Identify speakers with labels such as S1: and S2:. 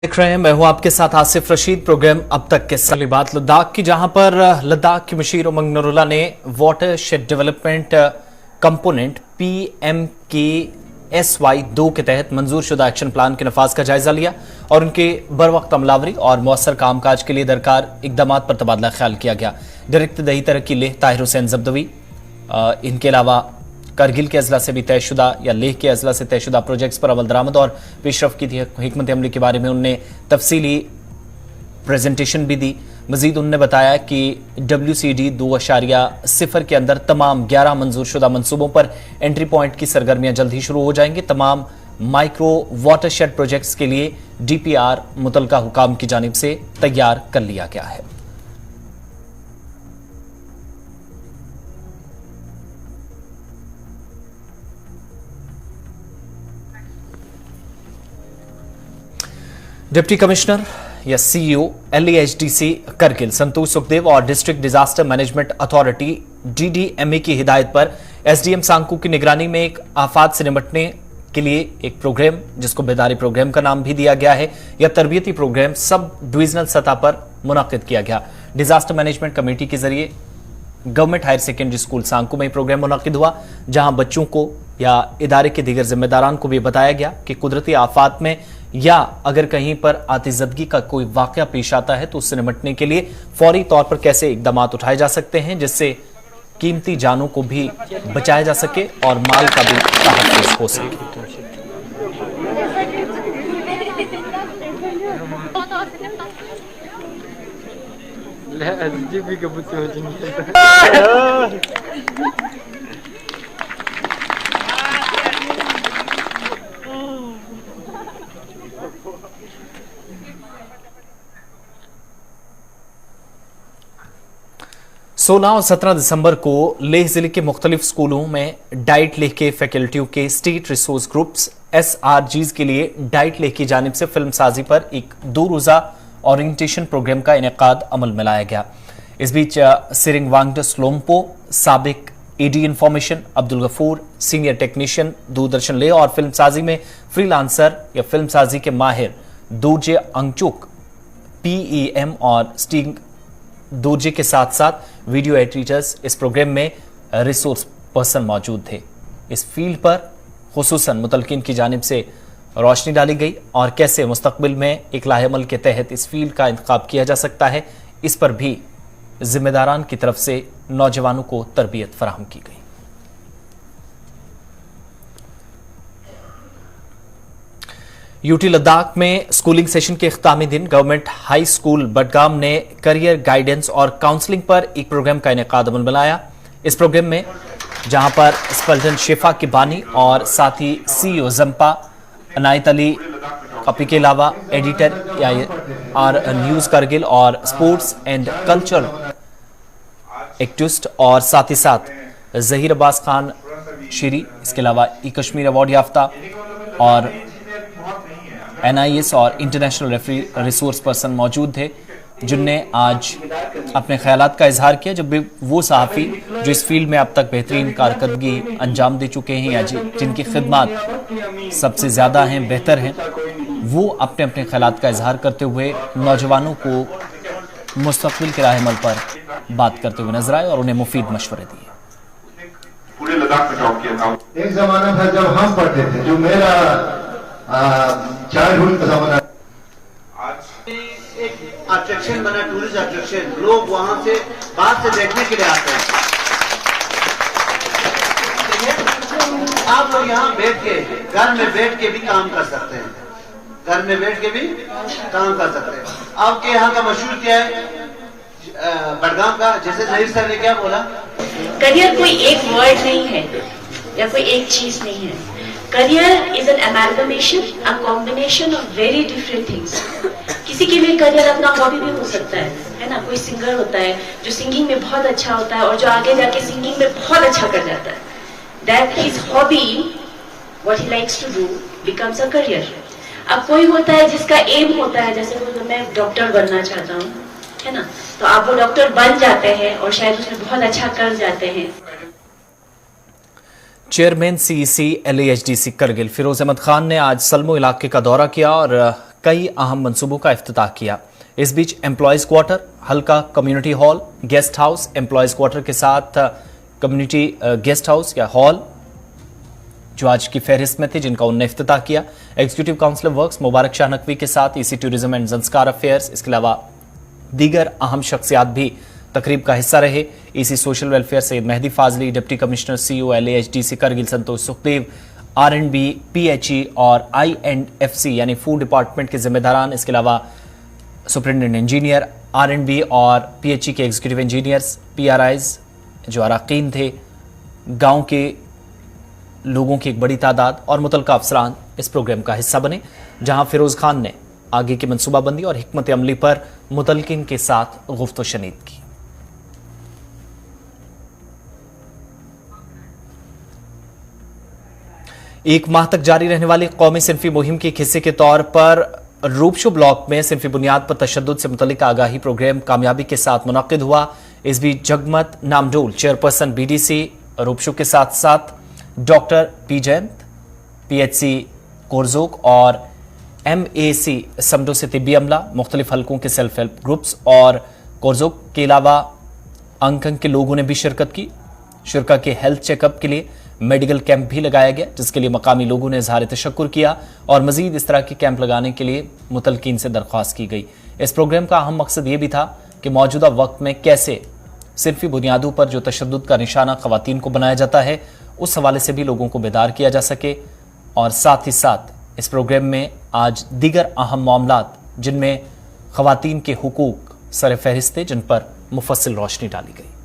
S1: देख रहे हैं, मैं हूं आपके साथ आसिफ रशीद। प्रोग्राम अब तक के साली बात लद्दाख की, जहां पर लद्दाख के मुशीर उमंग नरूल्लाह ने water shade development component PMKSY-2 के तहत मंजूर शुदा एक्शन प्लान के नफाज का जायजा लिया और उनके बर वक्त अमलावरी और मौसर कामकाज के लिए दरकार इकदाम पर तबादला ख्याल किया गया। डायरेक्टर दही तरक्की लेह ताहिर हुसैन जब्दवी, इनके अलावा करगिल के अजला से भी तयशुदा या लेह के अजला से तयशुदा प्रोजेक्ट्स पर अमल दरामद और पेशरफ की हिकमत अमली के बारे में उनने तफसीली प्रेजेंटेशन भी दी। मजीद उन्होंने बताया कि WCD 2.0 के अंदर तमाम 11 मंजूर शुदा मनसूबों पर एंट्री पॉइंट की सरगर्मियां जल्द ही शुरू हो जाएंगी। तमाम माइक्रो वाटरशेड प्रोजेक्ट्स के लिए DPR मुतलका हुकाम की जानिब से तैयार कर लिया गया है। डिप्टी कमिश्नर या CEO LAHDC करगिल संतोष सुखदेव और district disaster management authority DDMA की हिदायत पर SDM सांकू की निगरानी में एक आफात से निपटने के लिए एक प्रोग्राम, जिसको बेदारी प्रोग्राम का नाम भी दिया गया है, या तरबियती प्रोग्राम सब डिविजनल सतह पर मुनाकिद किया गया। डिजास्टर मैनेजमेंट कमेटी के जरिए गवर्नमेंट हायर सेकेंडरी स्कूल सांकू में प्रोग्राम मुनाकिद हुआ, जहां बच्चों को या इदारे के दीगर जिम्मेदारान को भी बताया गया कि कुदरती आफात में या अगर कहीं पर आतिजदगी का कोई वाकया पेश आता है तो उससे निपटने के लिए फौरी तौर पर कैसे इकदाम उठाए जा सकते हैं, जिससे कीमती जानों को भी बचाया जा सके और माल का भी तहफ़्फ़ुज़ हो सके। सोलह और 17 दिसंबर को लेह जिले के मुख्तलिफ स्कूलों में डाइट लेह के फैकल्टियों के स्टेट रिसोर्स ग्रुप्स SRGs के लिए डाइट लेह की जानिब से फिल्म साजी पर एक 2 रोज़ा ओरिएंटेशन प्रोग्राम का इनेकाद अमल में लाया गया। इस बीच सिरिंग वांगड स्लोम्पो, साबिक AD information Abdul Ghafoor, senior technician Doordarshan Leh और फिल्म साजी में फ्रीलांसर या फिल्म साजी के माहिर दोरजे अंगचुक PEM और स्टिंग दोरजे के साथ साथ वीडियो एडिटर्स इस प्रोग्राम में रिसोर्स पर्सन मौजूद थे। इस फील्ड पर खुसूसन मुतलकिन की जानिब से रोशनी डाली गई और कैसे मुस्तकबिल में एक लाहेमल के तहत इस फील्ड का इंतखाब किया जा सकता है, इस पर भी जिम्मेदारान की तरफ से नौजवानों को तरबियत फराहम की गई। यूटी लद्दाख में स्कूलिंग सेशन के इख्तामी दिन गवर्नमेंट हाई स्कूल बडगाम ने करियर गाइडेंस और काउंसलिंग पर एक प्रोग्राम का इनेकाद अमल बनाया। इस प्रोग्राम में जहां पर स्पल्टन शेफा की बानी और साथ ही CEO जंपा अनायत अली कपी के अलावा एडिटर और न्यूज़ करगिल और स्पोर्ट्स एंड कल्चर एक्टिविस्ट और साथ ही साथ जहीर अब्बास खान शीरी, इसके अलावा कश्मीर अवार्ड याफ्ता और NIS और इंटरनेशनल रेफरी रिसोर्स पर्सन मौजूद थे, जिनने आज अपने ख्यालात का इजहार किया। जब भी वो सहाफ़ी जो इस फील्ड में अब तक बेहतरीन कारकर्दगी अंजाम दे चुके हैं या जिनकी खिदमत सबसे ज़्यादा हैं, बेहतर हैं, वो अपने अपने ख्यालात का इजहार करते हुए नौजवानों को मुस्तक़बिल के राह-ए-अमल पर बात करते हुए नजर आए और उन्हें मुफीद मशवरे दिए।
S2: पूरे लद्दाख में जॉब किया था। एक जमाना था जब हम पढ़ते थे, जो मेरा चाइल्डहुड का जमाना।
S3: आज एक अट्रैक्शन बना, टूरिस्ट अट्रैक्शन, लोग वहां से बाहर से देखने के लिए आते हैं। आप लोग यहाँ बैठ के, घर में बैठ के भी काम कर सकते हैं, घर में बैठ के भी काम कर सकते हैं। आपके यहाँ का मशहूर क्या है बडगाम का? जैसे जहीर सर ने क्या बोला,
S4: करियर कोई एक वर्ड नहीं है या कोई एक चीज नहीं है। Career is an amalgamation, a combination of very different things. किसी के लिए करियर अपना हॉबी भी हो सकता है ना। कोई सिंगर होता है जो सिंगिंग में बहुत अच्छा होता है और जो आगे जाके सिंगिंग में बहुत अच्छा कर जाता है। That his hobby, what he likes to do becomes a career. अब कोई होता है जिसका एम होता है, जैसे वो मैं डॉक्टर बनना चाहता हूँ, है ना, तो आप वो डॉक्टर बन जाते हैं और शायद उसमें बहुत अच्छा कर जाते हैं।
S1: Chairman CEC LAHDC Kargil Firoz Ahmad Khan ने आज सलमो इलाके का दौरा किया और कई अहम मंसूबों का इफ्तिताह किया। इस बीच एम्प्लॉयज क्वार्टर, हल्का community hall, guest house, employees quarter के साथ कम्युनिटी गेस्ट हाउस या हॉल जो आज की फहरिस्त में थे, जिनका उन्होंने इफ्तिताह किया। Executive council works Mubarak Shah Naqvi के साथ EC tourism and Zanskar affairs, इसके अलावा दीगर अहम शख्सियात भी तकरीब का हिस्सा रहे। EC social welfare Syed Mehdi Fazli, deputy commissioner CO LAHDC Kargil Santosh Sukhdev, R&B, PHE और I&FC यानी फूड डिपार्टमेंट के जिम्मेदारान, इसके अलावा सुपरिटेंडेंट इंजीनियर, R&B और PHE के एग्जीक्यूटिव इंजीनियर्स, PRIs जो अराकीन थे, गांव के लोगों की एक बड़ी तादाद और मुतलका अफसरान इस प्रोग्राम का हिस्सा बने, जहां फिरोज खान ने आगे की मनसूबाबंदी और हिकमत अमली पर मुतलकिन के साथ गुफ्त शनीद की। एक माह तक जारी रहने वाली कौमी सिनफी मुहिम के एक हिस्से के तौर पर रूपशो ब्लॉक में सिनफी बुनियाद पर तशद्दुद से मुतल्लिक आगाही प्रोग्राम कामयाबी के साथ मुनक्किद हुआ। इस बीच जगमत नामडोल चेयरपर्सन BDC रूपशो के साथ साथ डॉक्टर P जयंत, PHC कोरजोक और MAC समडो से तिब्बी अमला, मुख्तलिफ हलकों के सेल्फ हेल्प ग्रुप्स और कोरजोक के अलावा अंकन के लोगों ने भी शिरकत की। शुरका के हेल्थ चेकअप के लिए मेडिकल कैंप भी लगाया गया, जिसके लिए मकामी लोगों ने इजहार तशक्कुर किया और मजीद इस तरह के कैंप लगाने के लिए मुतलकीन से दरख्वास्त की गई। इस प्रोग्राम का अहम मकसद ये भी था कि मौजूदा वक्त में कैसे सिर्फी बुनियादों पर जो तशद्दुद का निशाना खवातीन को बनाया जाता है, उस हवाले से भी लोगों को बेदार किया जा सके। और साथ ही साथ इस प्रोग्राम में आज दीगर अहम मामलात जिनमें खवातीन के हुकूक सर फहरिस्त थे, जिन पर मुफस्सिल रोशनी डाली गई।